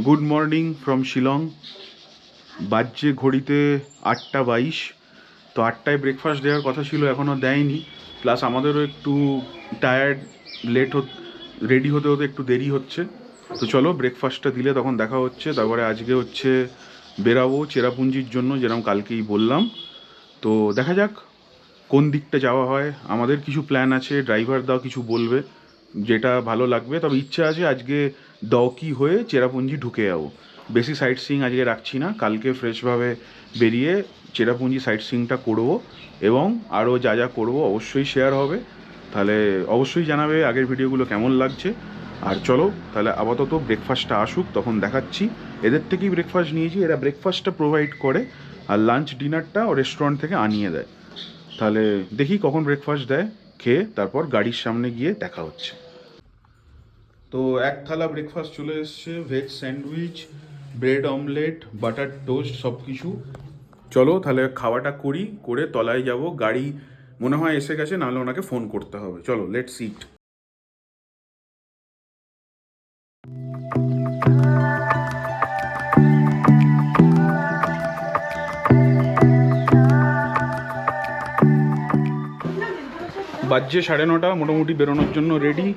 Good morning from Shillong. বাজছে ঘড়িতে 8:22। তো 8টায় ব্রেকফাস্ট দেওয়ার কথা ছিল, এখনও দেয়নি। প্লাস আমাদেরও একটু টায়ার্ড, রেডি হতে হতে একটু দেরি হচ্ছে। তো চলো ব্রেকফাস্টটা দিলে তখন দেখা হচ্ছে। তারপরে আজকে হচ্ছে বেরাবো চেরাপুঞ্জির জন্য, যেরকম কালকেই বললাম। তো দেখা যাক কোন দিকটা যাওয়া হয়। আমাদের কিছু প্ল্যান আছে, ড্রাইভার দাও কিছু বলবে যেটা ভালো লাগবে। তবে ইচ্ছা আছে আজকে দওকি হয়ে চেরাপুঞ্জি ঢুকে যাবো। বেশি সাইট সিইং আজকে রাখছি না, কালকে ফ্রেশভাবে বেরিয়ে চেরাপুঞ্জি সাইট সিইংটা করবো। এবং আরও যা যা করবো অবশ্যই শেয়ার হবে। তাহলে অবশ্যই জানাবে আগের ভিডিওগুলো কেমন লাগছে। আর চলো তাহলে আপাতত ব্রেকফাস্টটা আসুক, তখন দেখাচ্ছি। এদের থেকেই ব্রেকফাস্ট নিয়েছি, এরা ব্রেকফাস্টটা প্রোভাইড করে, আর লাঞ্চ ডিনারটা রেস্টুরেন্ট থেকে আনিয়ে দেয়। তাহলে দেখি কখন ব্রেকফাস্ট দেয়, খেয়ে তারপর গাড়ির সামনে গিয়ে দেখা হচ্ছে। তো এক থালা ব্রেকফাস্ট চলে এসছে, veg sandwich, bread omelette, butter toast, সব কিছু। চলো তাহলে খাওয়াটা করি, করে তলায় যাব। গাড়ি মনে হয় এসে গেছে, নাহলে ওনাকে ফোন করতে হবে। চলো লেটস ইট। বাজছে 9:30, মোটামুটি বেরোনোর জন্য রেডি।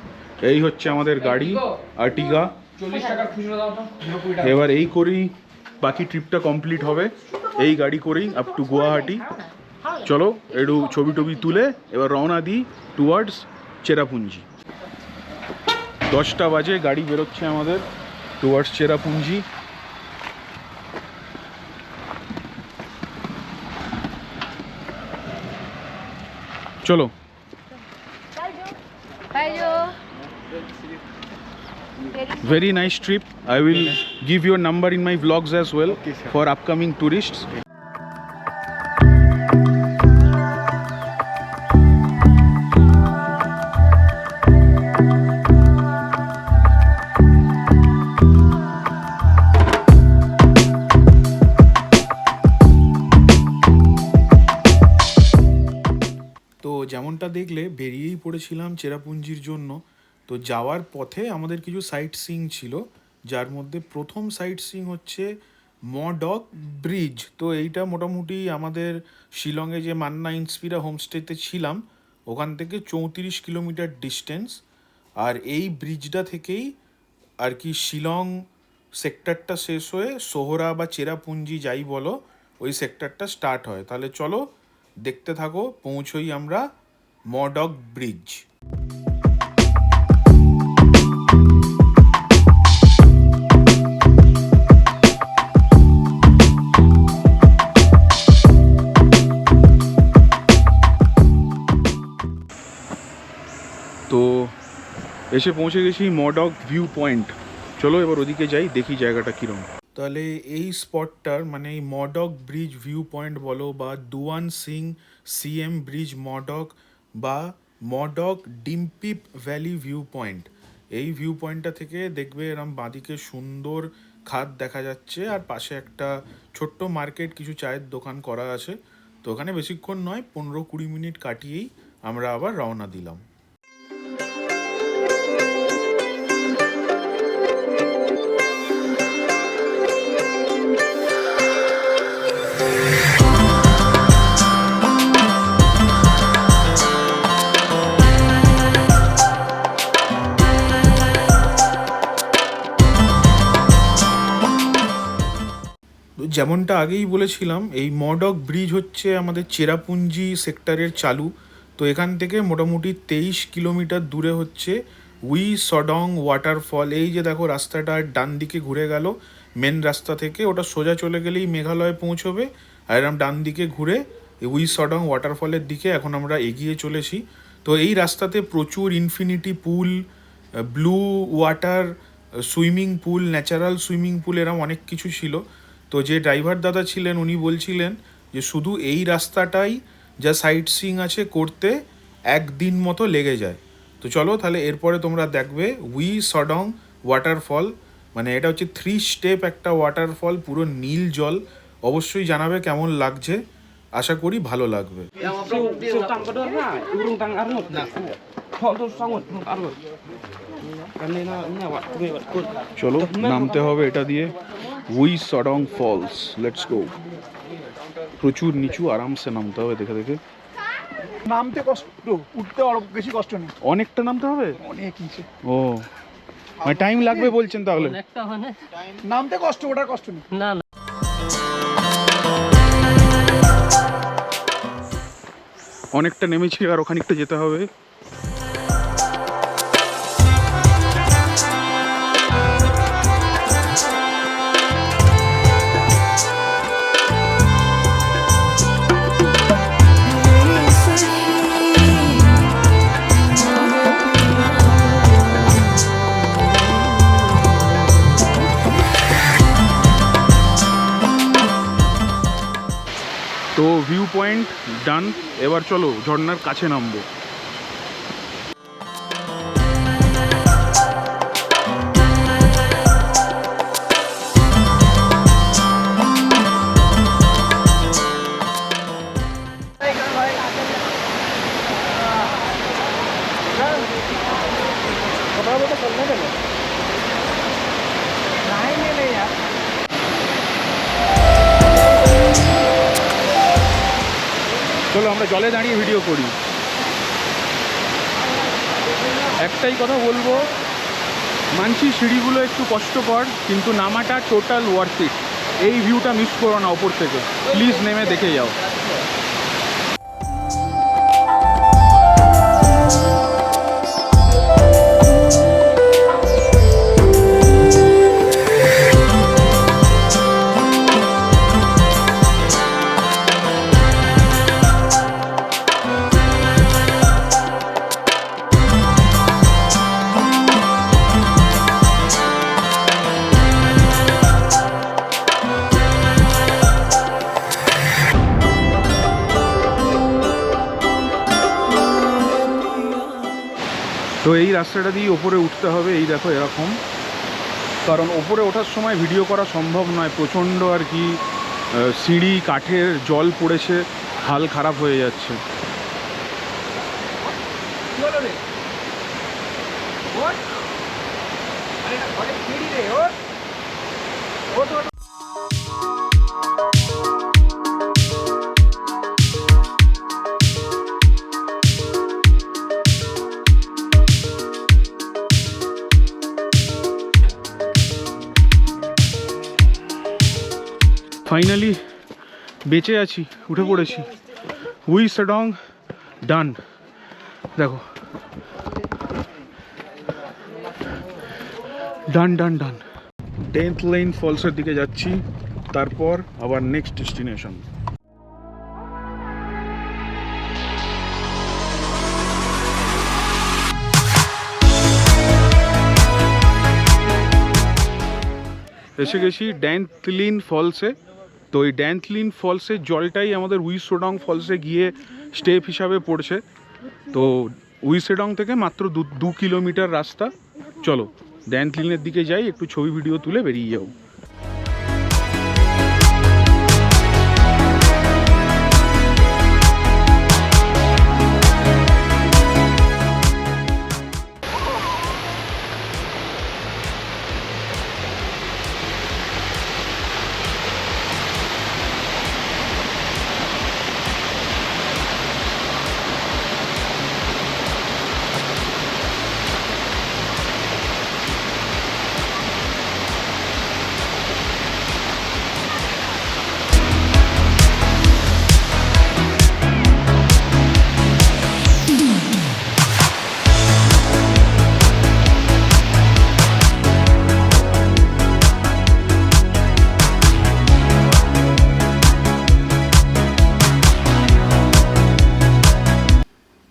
এই হচ্ছে আমাদের গাড়ি, আর্টিগা। এবার এই করেই বাকি ট্রিপটা কমপ্লিট হবে, এই গাড়ি করেই আপ টু গুয়াহাটি। চলো একটু ছবি টবি তুলে এবার রওনা দিই টুয়ার্ডস চেরাপুঞ্জি। 10টা বাজে, গাড়ি বেরোচ্ছে আমাদের টুয়ার্ডস চেরাপুঞ্জি। চলো। Very nice trip. I will give your number in my vlogs as well for upcoming tourists. তো যেমনটা দেখলে বেরিয়েই পড়েছিলাম চেরাপুঞ্জির জন্য। তো যাওয়ার পথে আমাদের কিছু সাইট সিইং ছিল, যার মধ্যে প্রথম সাইট সিইং হচ্ছে মডক ব্রিজ। তো এইটা মোটামুটি আমাদের শিলংয়ে যে মান্না ইন্সপিরা হোমস্টেতে ছিলাম ওখান থেকে 34 কিলোমিটার ডিস্টেন্স। আর এই ব্রিজটা থেকেই আর কি শিলং সেক্টরটা শেষ হয়ে সোহরা বা চেরাপুঞ্জি যাই বলো, ওই সেক্টরটা স্টার্ট হয়। তাহলে চলো দেখতে থাকো, পৌঁছোই আমরা মডক ব্রিজ। তো এসে পৌঁছে গেছি মডক ভিউ পয়েন্ট। চলো এবার ওদিকে যাই, দেখি জায়গাটা কীরকম। তাহলে এই স্পটটার মানে এই মডক ব্রিজ ভিউ পয়েন্ট বলো বা দুয়ান সিং সিএম ব্রিজ মডক বা মডক ডিম্পিপ ভ্যালি ভিউ পয়েন্ট, এই ভিউ পয়েন্টটা থেকে দেখবে এরম বাঁদিকে সুন্দর খাদ দেখা যাচ্ছে, আর পাশে একটা ছোট্ট মার্কেট, কিছু চায়ের দোকান করা আছে। তো ওখানে বেশিক্ষণ নয়, 15-20 মিনিট কাটিয়েই আমরা আবার রওনা দিলাম। যেমনটা আগেই বলেছিলাম, এই মডক ব্রিজ হচ্ছে আমাদের চেরাপুঞ্জি সেক্টরের চালু। তো এখান থেকে মোটামুটি 23 কিলোমিটার দূরে হচ্ছে উই সডং ওয়াটারফল। এই যে দেখো রাস্তাটা ডান দিকে ঘুরে গেল মেন রাস্তা থেকে, ওটা সোজা চলে গেলেই মেঘালয়ে পৌঁছবে। আর এরকম ডান দিকে ঘুরে উই সডং ওয়াটারফলের দিকে এখন আমরা এগিয়ে চলেছি। তো এই রাস্তাতে প্রচুর infinity pool, blue water swimming pool, natural swimming pool, এরকম অনেক কিছু ছিল। তো যে ড্রাইভার দাদা ছিলেন উনি বলছিলেন যে শুধু এই রাস্তাটাই যা সাইট সিইং আছে করতে 1 দিন মতো লেগে যায়। তো চলো তাহলে এরপরে তোমরা দেখবে উই সডং ওয়াটারফল, মানে এটা হচ্ছে 3 স্টেপ একটা ওয়াটারফল, পুরো নীল জল। অবশ্যই জানাবে কেমন লাগছে। আশা করি ভালো লাগবে। চলো নামতে হবে এটা দিয়ে, উই সডং ফলস, লেটস গো। প্রচুর নিচু, আরামসে নামতে হবে দেখে দেখে। নামতে কষ্ট, উঠতে আরো বেশি কষ্ট নেই। অনেকটা নামতে হবে, অনেক নিচে। ও মানে টাইম লাগবে বলছেন তাহলে? নামতে কষ্ট, ওটা কষ্ট নেই। না অনেকটা নেমেছি আর ওখানিকটা যেতে হবে। তো ভিউ পয়েন্ট ডান, এবার চলো ঝর্ণার কাছে নামবো। চলো আমরা জলে দাঁড়িয়ে ভিডিও করি। একটাই কথা বলবো, মানছি সিঁড়িগুলো একটু কষ্টকর, কিন্তু নামাটা টোটাল ওয়ার্থ ইট। এই ভিউটা মিস করো না ওপর থেকে, প্লিজ নেমে দেখে যাও। তো এই রাস্তাটা দিয়ে ওপরে উঠতে হবে, এই দেখো এরকম, কারণ ওপরে ওঠার সময় ভিডিও করা সম্ভব নয়, প্রচণ্ড আর কি সিঁড়ি, কাঠের, জল পড়েছে, হাল খারাপ হয়ে যাচ্ছে। ফাইনালি বেঁচে আছি, উঠে পড়েছি। উই সডং ডান। দেখো ডান ডান ডান। 10th লেন ফলসের দিকে যাচ্ছি, তারপর আবার নেক্সট ডেস্টিনেশন। এসে গেছি ড্যান্থলিন ফলসে। তো এই ড্যান্থলিন ফলসের জলটাই আমাদের উইসোডং ফলসে গিয়ে স্টেপ হিসাবে পড়ছে। তো উইসেডং থেকে মাত্র 2 কিলোমিটার রাস্তা। চলো ড্যান্থলিনের দিকে যাই, একটু ছবি ভিডিও তুলে বেরিয়ে যাও।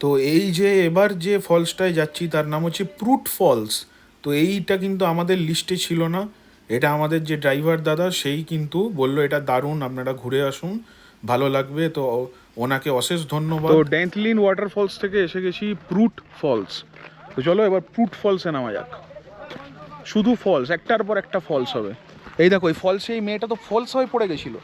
তো এই যে এবার যে ফলসটায় যাচ্ছি তার নাম হচ্ছে প্রুট ফলস। তো এইটা কিন্তু আমাদের লিস্টে ছিল না, এটা আমাদের যে ড্রাইভার দাদা সেই কিন্তু বললো এটা দারুণ, আপনারা ঘুরে আসুন, ভালো লাগবে। তো ওনাকে অশেষ ধন্যবাদ। তো ড্যান্থলিন ওয়াটারফলস থেকে এসে গেছি প্রুট ফলস। তো চলো এবার প্রুট ফলসে নামা যাক। শুধু ফলস, একটার পর একটা ফলস হবে। এই দেখো এই ফলসে এই মেয়েটা তো ফলস হয়ে পড়ে গেছিলো।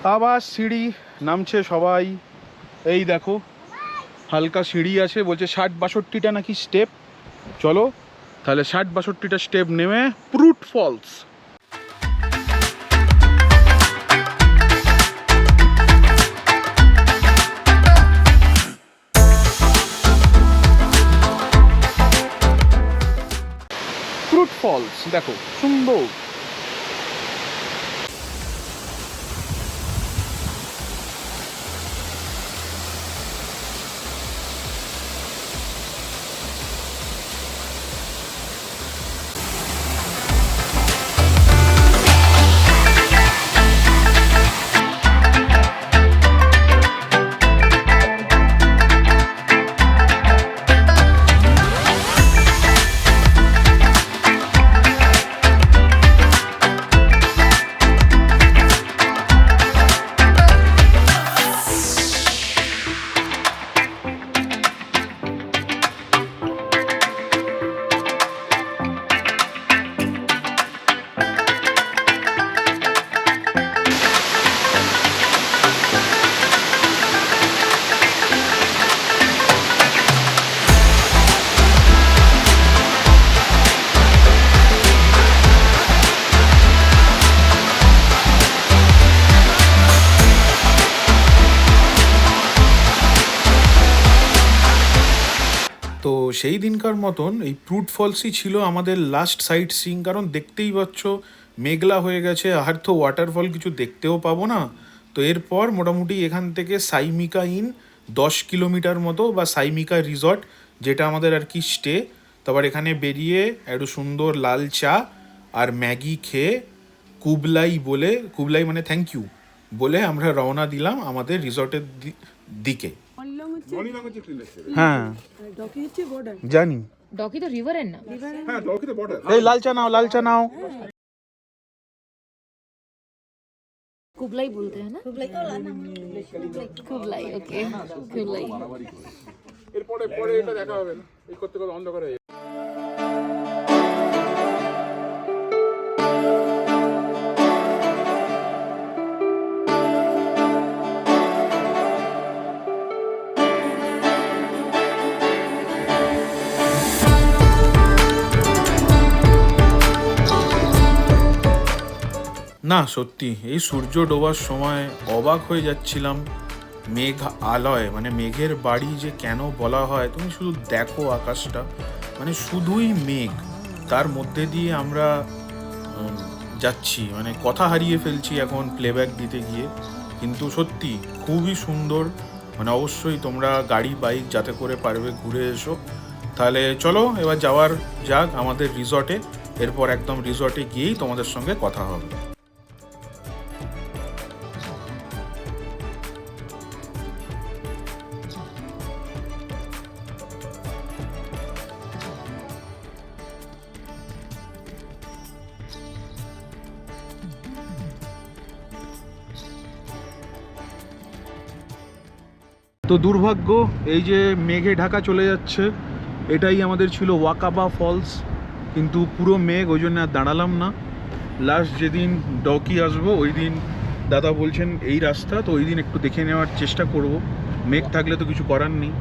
আবার সিঁড়ি নামছে সবাই। এই দেখো হালকা সিঁড়ি আছে, বলছে 60-62টা নাকি স্টেপ। চলো তাহলে 60-62টা স্টেপ নেমে প্রুট ফলস। প্রুট ফলস দেখো সুন্দর। তো সেই দিনকার মতন এই প্রুট ফলসই ছিল আমাদের লাস্ট সাইট সিইং, কারণ দেখতেই পাচ্ছ মেঘলা হয়ে গেছে, আর তো ওয়াটারফল কিছু দেখতেও পাবো না। তো এরপর মোটামুটি এখান থেকে সাইমিকা ইন 10 কিলোমিটার মতো, বা সাইমিকা রিসর্ট যেটা আমাদের আর কি স্টে। তারপর এখানে বেরিয়ে একটু সুন্দর লাল চা আর ম্যাগি খেয়ে কুবলাই বলে, কুবলাই মানে থ্যাংক ইউ বলে আমরা রওনা দিলাম আমাদের রিসর্টের দিকে। হ্যাঁ জানি, डॉकी तो रिवर है ना। এই লাল চা নাও, লাল চা নাও। कुबलाई बोलते हैं ना। Kublai okay Kublai. এরপরে পরে এটা দেখা হবে না, এই করতে করতে অন্ধকার হয়ে যাবে। না সত্যি এই সূর্য ডোবার সময় অবাক হয়ে যাচ্ছিলাম মেঘ আলয়, মানে মেঘের বাড়ি যে কেন বলা হয়, তুমি শুধু দেখো আকাশটা, মানে শুধুই মেঘ, তার মধ্যে দিয়ে আমরা যাচ্ছি, মানে কথা হারিয়ে ফেলছি এখন প্লেব্যাক দিতে গিয়ে। কিন্তু সত্যি খুবই সুন্দর, মানে অবশ্যই তোমরা গাড়ি বাইক যাতে করে পারবে ঘুরে এসো। তাহলে চলো এবার যাওয়ার যাক আমাদের রিসর্টে, এরপর একদম রিসর্টে গিয়েই তোমাদের সঙ্গে কথা হবে। তো দুর্ভাগ্য এই যে মেঘে ঢাকা চলে যাচ্ছে, এটাই আমাদের ছিল ওয়াকাবা ফলস, কিন্তু পুরো মেঘ, ওই জন্য আর দাঁড়ালাম না। লাস্ট যেদিন ডকি আসবো ওই দিন দাদা বলছেন এই রাস্তা, তো ওই দিন একটু দেখে নেওয়ার চেষ্টা করব। মেঘ থাকলে তো কিছু করার নেই,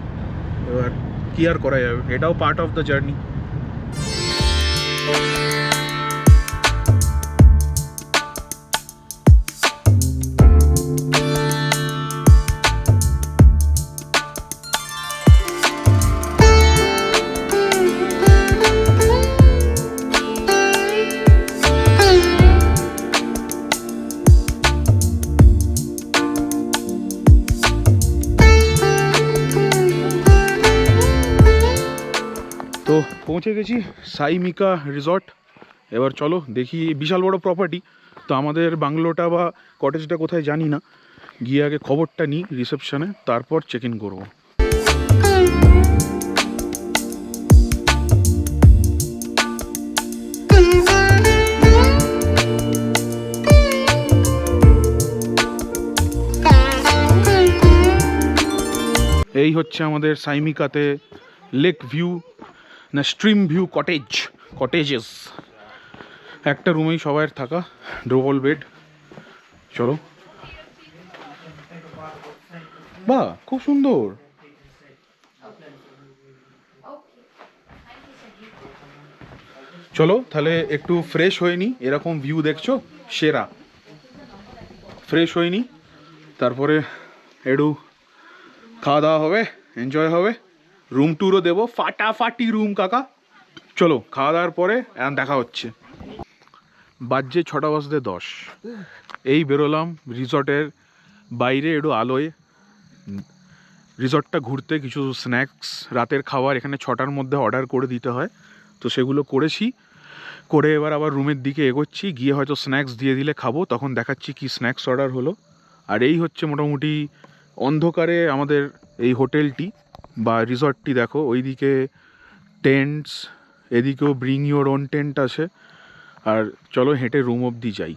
এবার কী আর করা যাবে, এটাও পার্ট অফ দ্য জার্নি। তো পৌঁছে গেছি সাইমিকা রিসর্ট। এবার চলো দেখি, বিশাল বড় প্রপার্টি, তো আমাদের বাংলোটা বা কটেজটা কোথায় জানি না, গিয়ে আগে খবরটা নিই রিসেপশনে, তারপর চেক ইন করবো। এই হচ্ছে আমাদের সাইমিকাতে লেক ভিউ না স্ট্রিম ভিউ কটেজেস, একটা রুমেই সবাইয়ের থাকা, ডবল বেড। চলো বাহ, খুব সুন্দর। চলো তাহলে একটু ফ্রেশ হয়ে নি, এরকম ভিউ দেখছো সেরা, ফ্রেশ হয়ে নি, তারপরে একটু খাওয়া দাওয়া হবে, এনজয় হবে, রুম ট্যুরও দেবো, ফাটাফাটি রুম কাকা। চলো খাওয়া দাওয়ার পরে এখন দেখা হচ্ছে। বাজছে 6:10, এই বেরোলাম রিসর্টের বাইরে একটু আলোয় রিসর্টটা ঘুরতে, কিছু স্ন্যাক্স, রাতের খাবার এখানে 6টার মধ্যে অর্ডার করে দিতে হয়, তো সেগুলো করেছি, করে এবার আবার রুমের দিকে এগোচ্ছি, গিয়ে হয়তো স্ন্যাক্স দিয়ে দিলে খাবো, তখন দেখাচ্ছি কি স্ন্যাক্স অর্ডার হলো। আর এই হচ্ছে মোটামুটি অন্ধকারে আমাদের এই হোটেলটি বা রিসর্টটি, দেখো ওইদিকে টেন্টস, এদিকেও ব্রিং ইউর ওন টেন্ট আছে। আর চলো হেঁটে রুম অবধি যাই।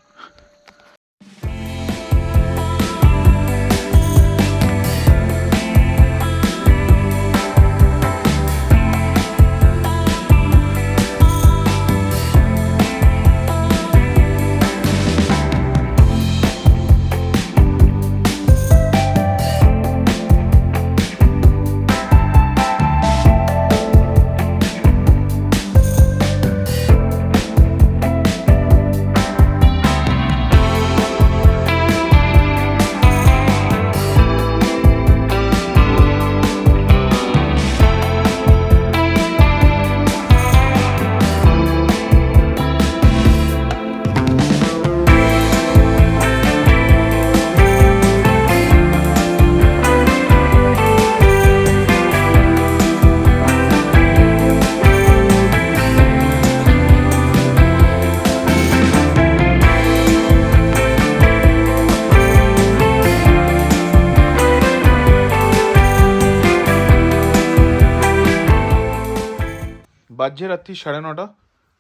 বাজছে রাত্রি 9:30,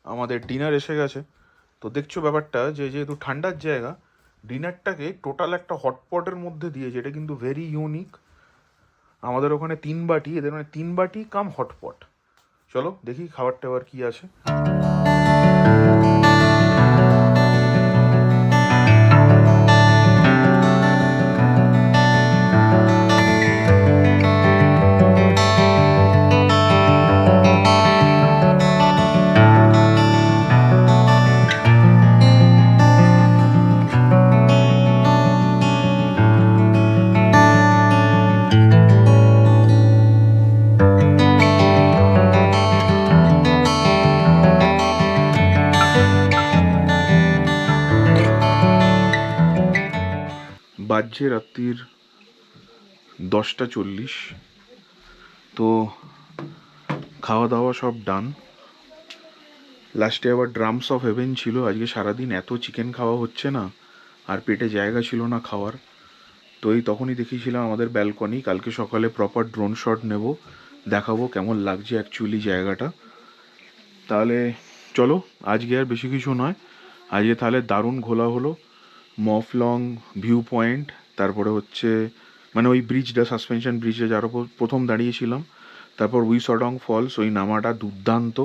আমাদের ডিনার এসে গেছে। তো দেখছো ব্যাপারটা যে যেহেতু ঠান্ডার জায়গা, ডিনারটাকে টোটাল একটা হটপটের মধ্যে দিয়েছে, এটা কিন্তু ভেরি ইউনিক। আমাদের ওখানে 3 বাটি, এদের মানে 3 বাটি কাম হটপট। চলো দেখি খাবার টাবার কি আছে। বাজছে রাত্রির 10:40, তো খাওয়া দাওয়া সব ডান। লাস্টে আবার ড্রামস অফ হেভেন ছিল, আজকে সারাদিন এত চিকেন খাওয়া হচ্ছে না, আর পেটে জায়গা ছিল না খাওয়ার। তো এই তখনই দেখিয়েছিলাম আমাদের ব্যালকনি, কালকে সকালে প্রপার ড্রোন শট নেব, দেখাবো কেমন লাগছে অ্যাকচুয়ালি জায়গাটা। তাহলে চলো আজকে আর বেশি কিছু নয়, আজকে তাহলে দারুণ ঘোলা হলো। মফলং ভিউ পয়েন্ট, তারপরে হচ্ছে মানে ওই ব্রিজটা, সাসপেনশন ব্রিজে যার ওপর প্রথম দাঁড়িয়েছিলাম, তারপর উইসডং ফলস, ওই নামাটা দুর্দান্ত,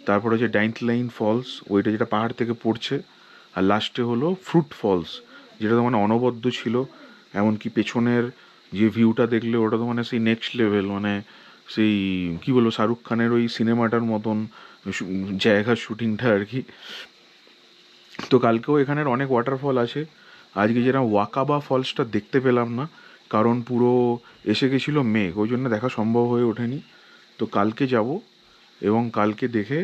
তারপরে হচ্ছে ডাইন্থলাইন ফলস, ওইটা যেটা পাহাড় থেকে পড়ছে, আর লাস্টে হলো ফ্রুট ফলস, যেটা তো মানে অনবদ্য ছিল। এমনকি পেছনের যে ভিউটা দেখলে ওটা তো মানে সেই নেক্সট লেভেল, মানে সেই কী বলবো শাহরুখ খানের ওই সিনেমাটার মতন জায়গার শুটিংটা আর কি। তো কালকেও এখানের অনেক ওয়াটারফল আছে, আজকে যেরকম ওয়াকাবা ফলসটা দেখতে পেলাম না, কারণ পুরো এসে গেছিলো মেঘ, ওই জন্য দেখা সম্ভব হয়ে ওঠেনি। তো কালকে যাব, এবং কালকে দেখে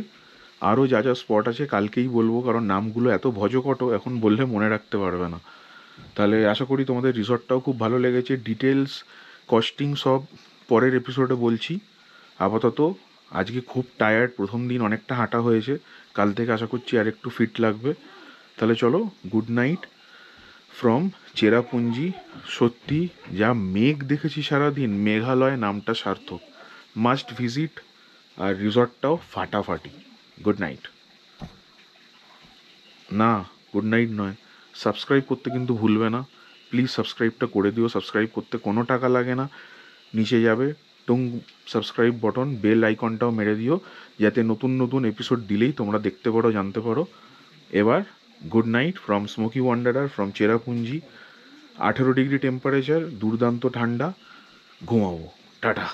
আরও যা যা স্পট আছে কালকেই বলবো, কারণ নামগুলো এত ভজকট এখন বললে মনে রাখতে পারবে না। তাহলে আশা করি তোমাদের রিসর্টটাও খুব ভালো লেগেছে। ডিটেলস কস্টিং সব পরের এপিসোডে বলছি। আপাতত আজকে খুব টায়ার্ড, প্রথম দিন অনেকটা হাঁটা হয়েছে, কাল থেকে আশা করছি আর একটু ফিট লাগবে। তাহলে চলো, গুড নাইট ফ্রম চেরাপুঞ্জি। সত্যি যা মেঘ দেখেছি সারাদিন, মেঘালয় নামটা সার্থক, মাস্ট ভিজিট। আর রিসর্টটাও ফাটাফাটি। Good night. না, গুড নাইট নয়, সাবস্ক্রাইব করতে কিন্তু ভুলবে না, প্লিজ সাবস্ক্রাইবটা করে দিও। সাবস্ক্রাইব করতে কোনো টাকা লাগে না, নিচে যাবে টুং সাবস্ক্রাইব বটন, বেল আইকনটাও মেরে দিও, যাতে নতুন নতুন এপিসোড দিলেই তোমরা দেখতে পারো, জানতে পারো। এবার good night from smoky wanderer, from Cherrapunji. 18 degree temperature, দুর্দান্ত ঠান্ডা, ঘুমাবো। টাটা।